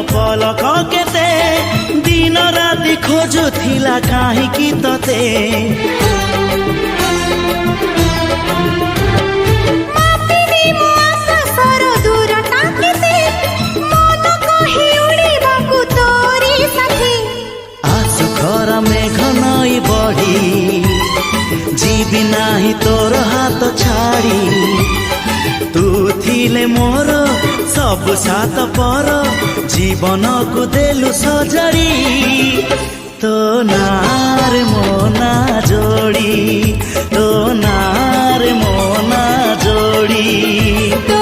पलक केते दिन राति खोजुथिला काहींकि तते मापिनी मो आकाशर दूरता केते मन कहि उड़िबाकु तोरी साथी आसु घर मेघ नई बढ़ी जीवी नाही तोर हाथ छाड़ी तू थिले मोर सब सात पर जीवन को देलु सजरी तो नार मोना जोड़ी तो नार मोना जोड़ी।